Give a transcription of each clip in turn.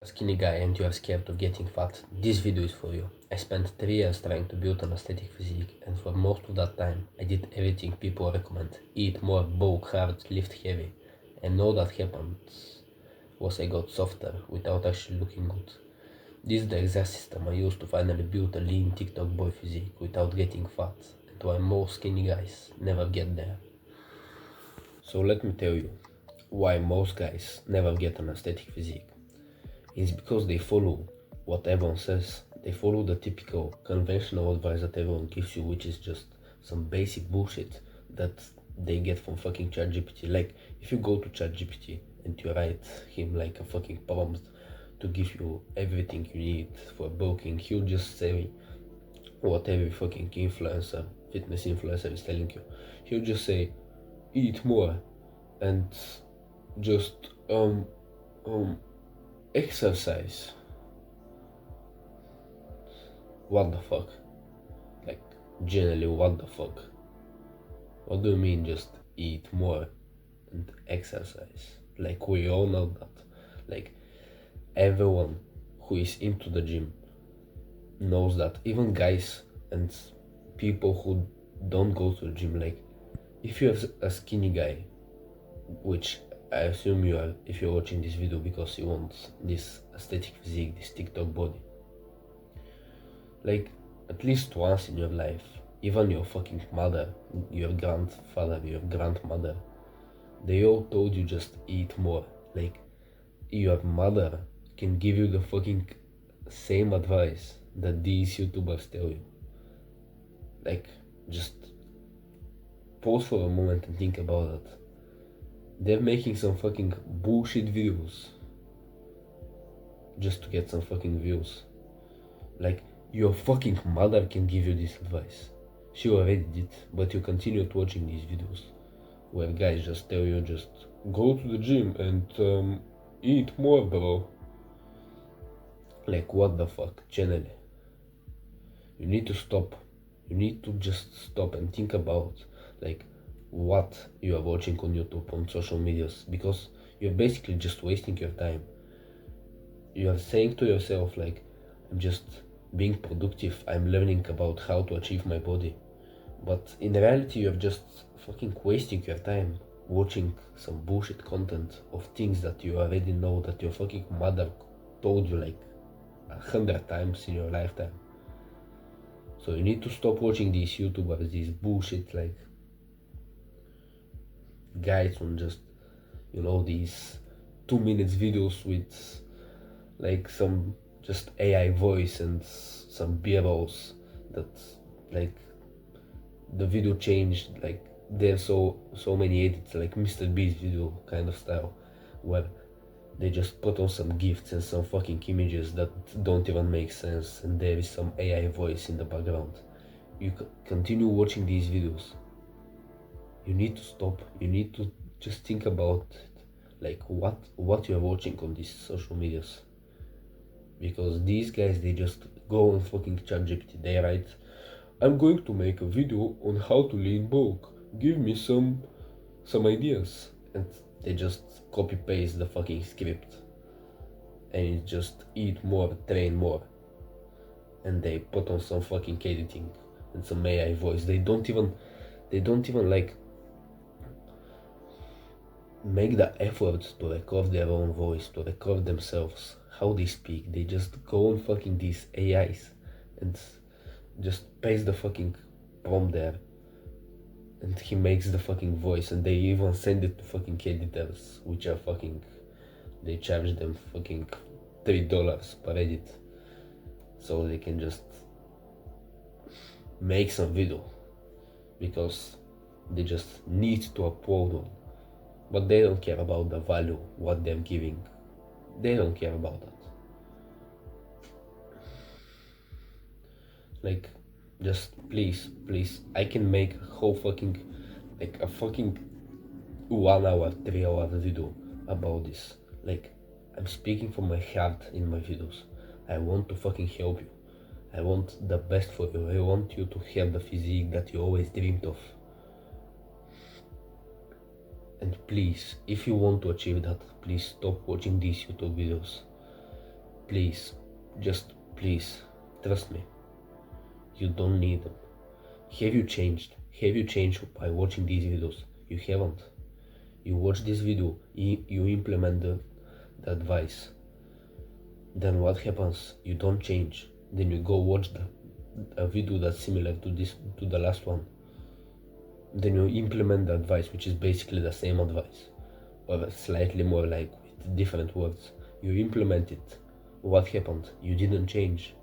skinny guy and you are scared of getting fat, this video is for you. I spent 3 years trying to build an aesthetic physique, and for most of that time I did everything people recommend. Eat more, bulk hard, lift heavy. And all that happened was I got softer without actually looking good. This is the exact system I used to finally build a lean TikTok boy physique without getting fat, and why most skinny guys never get there. So let me tell you why most guys never get an aesthetic physique. It's because they follow what everyone says. They follow the typical conventional advice that everyone gives you, which is just some basic bullshit that they get from fucking ChatGPT. Like, if you go to ChatGPT and you write him like a fucking prompt to give you everything you need for bulking, he'll just say what every fucking influencer, fitness influencer is telling you. He'll just say, eat more and just exercise. What the fuck? Like, generally, what the fuck? What do you mean just eat more and exercise? Like, we all know that. Like, everyone who is into the gym knows that. Even guys and people who don't go to the gym, like, if you're a skinny guy, which I assume you are if you're watching this video because you want this aesthetic physique, this TikTok body, like, at least once in your life, even your fucking mother, your grandfather, your grandmother, they all told you just eat more. Like, your mother can give you the fucking same advice that these YouTubers tell you. Like, just pause for a moment and think about it. They're making some fucking bullshit videos just to get some fucking views. Like, your fucking mother can give you this advice. She already did, but you continued watching these videos where guys just tell you just go to the gym and eat more, bro. Like, what the fuck? Generally, you need to stop. You need to just stop and think about, like, what you are watching on YouTube, on social medias, because you're basically just wasting your time. You are saying to yourself, like, I'm just being productive, I'm learning about how to achieve my body, but in reality you're just fucking wasting your time watching some bullshit content of things that you already know, that your fucking mother told you like 100 times in your lifetime. So you need to stop watching these YouTubers, these bullshit like guys on just, you know, these 2 minutes videos with like some just AI voice and some B-rolls that like the video changed, like there's so many edits, like Mr. Beast video kind of style, where they just put on some gifts and some fucking images that don't even make sense, and there is some AI voice in the background. You continue watching these videos. You need to stop. You need to just think about it, like what you're watching on these social medias. Because these guys, they just go on fucking ChatGPT, they write, I'm going to make a video on how to lean bulk, give me some ideas, and they just copy paste the fucking script and it just eat more, train more, and they put on some fucking editing and some AI voice. They don't even like make the effort to record their own voice, to record themselves, how they speak. They just go on fucking these AIs and just paste the fucking prompt there, and he makes the fucking voice, and they even send it to fucking editors, which are fucking, they charge them fucking $3 per edit, so they can just make some video, because they just need to upload one. But they don't care about the value, what they're giving. They don't care about that. Like, just please, I can make a whole fucking, like a fucking 1 hour, 3 hour video about this. Like, I'm speaking from my heart in my videos. I want to fucking help you. I want the best for you. I want you to have the physique that you always dreamed of. And please, if you want to achieve that, please stop watching these YouTube videos. please, just please, trust me, you don't need them. Have you changed? Have you changed by watching these videos? You haven't. You watch this video, you implement the advice. Then what happens? You don't change. Then you go watch a video that's similar to the last one. Then you implement the advice, which is basically the same advice, or slightly more like with different words. You implement it. What happened? You didn't change.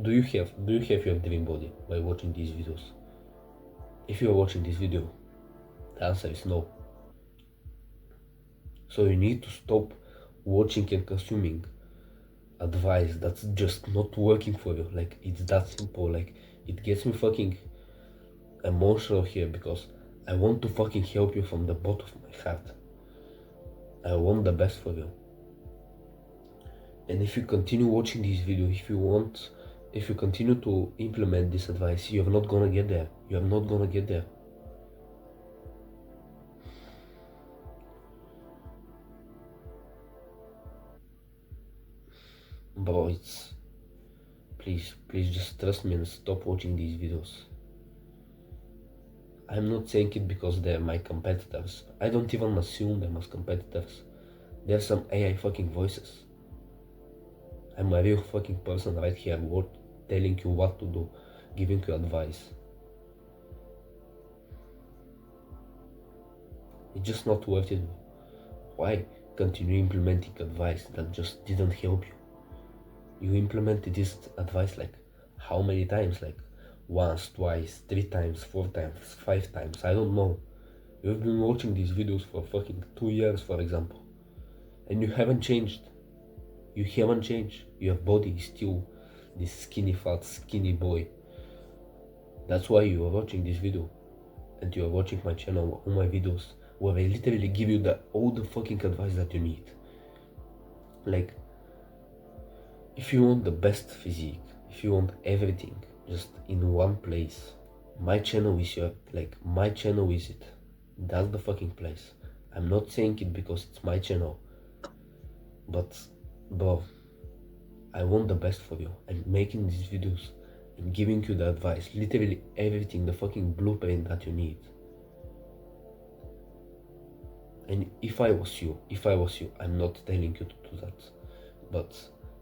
Do you have your dream body by watching these videos? If you are watching this video, the answer is no. So you need to stop watching and consuming advice that's just not working for you. Like, it's that simple. Like, it gets me fucking emotional here because I want to fucking help you from the bottom of my heart. I want the best for you. And if you continue watching this video, if you continue to implement this advice, you're not gonna get there. You're not gonna get there. Bro, it's... Please just trust me and stop watching these videos. I'm not saying it because they're my competitors. I don't even assume them as competitors. They're some AI fucking voices. I'm a real fucking person right here, telling you what to do, giving you advice. It's just not worth it. Why continue implementing advice that just didn't help you? You implemented this advice like how many times? Like once, twice, 3 times, 4 times, 5 times, I don't know. You've been watching these videos for fucking 2 years, for example, and you haven't changed. You haven't changed. Your body is still this skinny, fat, skinny boy. That's why you are watching this video, and you are watching my channel, all my videos, where I literally give you all the fucking advice that you need. Like, if you want the best physique, if you want everything just in one place, my channel is my channel is it. That's the fucking place. I'm not saying it because it's my channel, but bro, I want the best for you. I'm making these videos and giving you the advice, literally everything, the fucking blueprint that you need. And if I was you, I'm not telling you to do that, but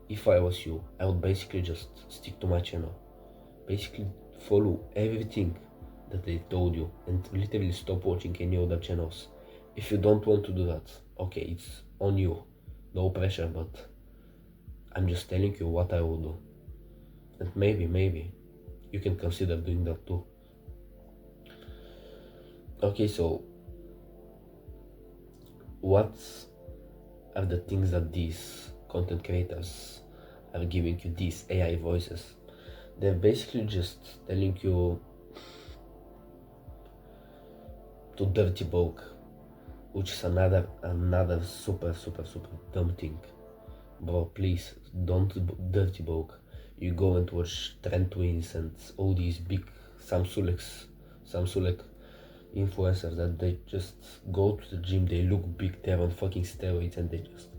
if I was you, I would basically just stick to my channel. Basically follow everything that they told you and literally stop watching any other channels. If you don't want to do that, okay, it's on you, no pressure, but I'm just telling you what I will do. And maybe you can consider doing that too. Okay, so what are the things that these content creators are giving you, these AI voices? They're basically just telling you to dirty bulk, which is another super dumb thing. Bro, please don't dirty bulk. You go and watch Trent Twins and all these big Samsung influencers that they just go to the gym, they look big, they're on fucking steroids, and they just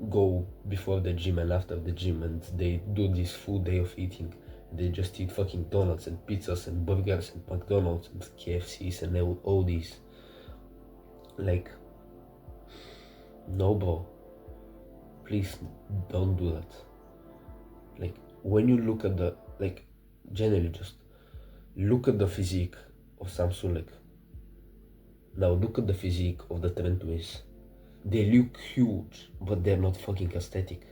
go before the gym and after the gym, and they do this full day of eating. They just eat fucking donuts and pizzas and burgers and McDonald's and KFCs and all these. Like, no bro, please don't do that. Like, when you look at generally just look at the physique of Samsung. Now look at the physique of the Trent Twins. They look huge, but they're not fucking aesthetic.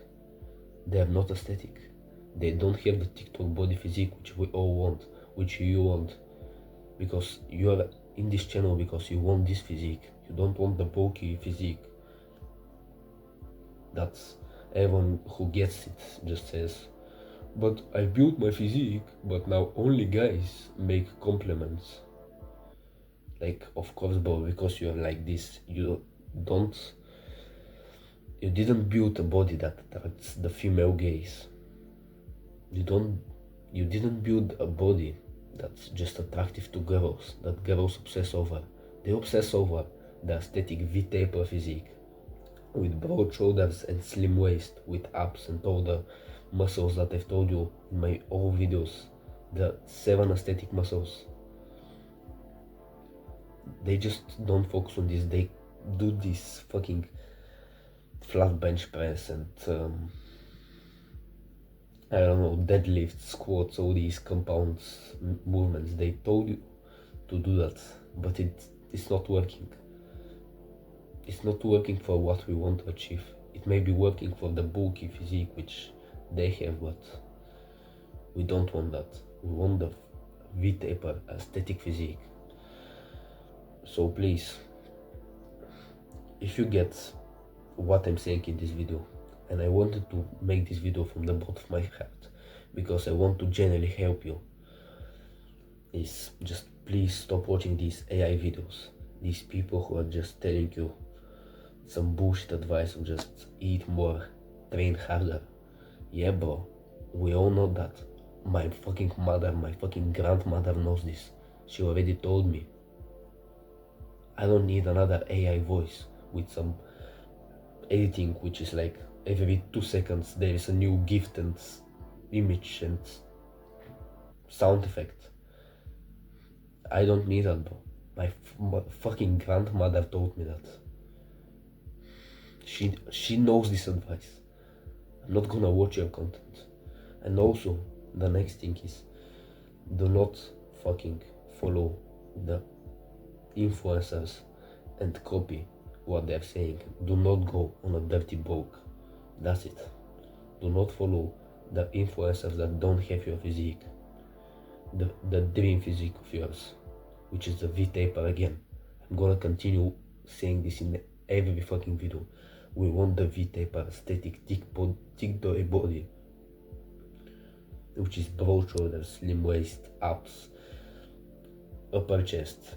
They're not aesthetic. They don't have the TikTok body physique which we all want, which you want. Because you are in this channel because you want this physique. You don't want the bulky physique. That's everyone who gets it just says, but I built my physique, but now only guys make compliments. Like, of course, bro, because you're like this, you didn't build a body that attracts the female gaze. You didn't build a body that's just attractive to girls, that girls obsess over. They obsess over the aesthetic V-taper physique. with broad shoulders and slim waist, with abs and all the muscles that I've told you in my old videos, the 7 aesthetic muscles. They just don't focus on this. They do this fucking flat bench press and I don't know, deadlifts, squats, all these compounds movements. They told you to do that, but it's not working. It's not working for what we want to achieve. It may be working for the bulky physique which they have, but we don't want that. We want the V-taper aesthetic physique. So please, if you get what I'm saying in this video, and I wanted to make this video from the bottom of my heart because I want to genuinely help you, is just please stop watching these AI videos. These people who are just telling you some bullshit advice of just eat more, train harder. Yeah bro, we all know that. My fucking mother, my fucking grandmother knows this. She already told me. I don't need another AI voice with some editing which is like every 2 seconds there is a new gift and image and sound effect. I don't need that, bro. My fucking grandmother told me that. She knows this advice. I'm not gonna watch your content. And also, the next thing is, do not fucking follow the influencers and copy what they're saying. Do not go on a dirty broke. That's it. Do not follow the influencers that don't have your physique. The dream physique of yours, which is the V-taper again. I'm gonna continue saying this in every fucking video. We want the V-taper aesthetic thick body, which is broad shoulders, slim waist, abs, upper chest,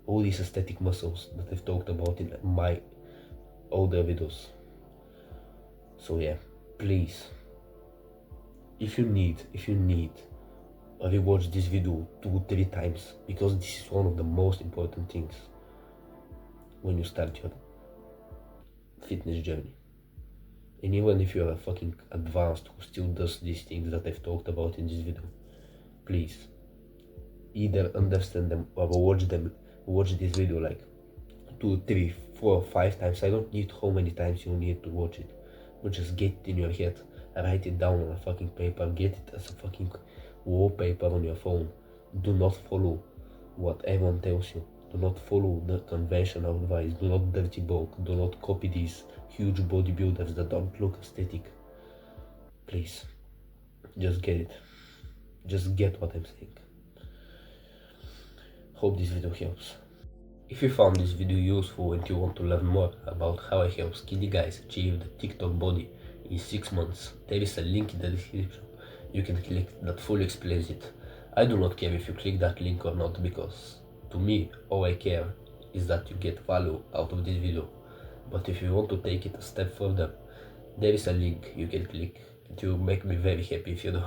all these aesthetic muscles that I've talked about in my older videos. So yeah, please, if you need, rewatch this video 2-3 times, because this is one of the most important things when you start your fitness journey. And even if you're a fucking advanced who still does these things that I've talked about in this video, please either understand them or watch this video like 2, 3, 4, 5 times. I don't need how many times you need to watch it, but just get it in your head, write it down on a fucking paper, get it as a fucking wallpaper on your phone. Do not follow what everyone tells you. Do not follow the conventional advice. Do not dirty bulk. Do not copy these huge bodybuilders that don't look aesthetic. Please, just get it. Just get what I'm saying. Hope this video helps. If you found this video useful and you want to learn more about how I help skinny guys achieve the TikTok body in 6 months, there is a link in the description. You can click that fully explains it. I do not care if you click that link or not, because to me all I care is that you get value out of this video. But if you want to take it a step further, there is a link you can click. It will make me very happy if you do.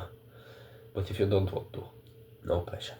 But if you don't want to, no pressure.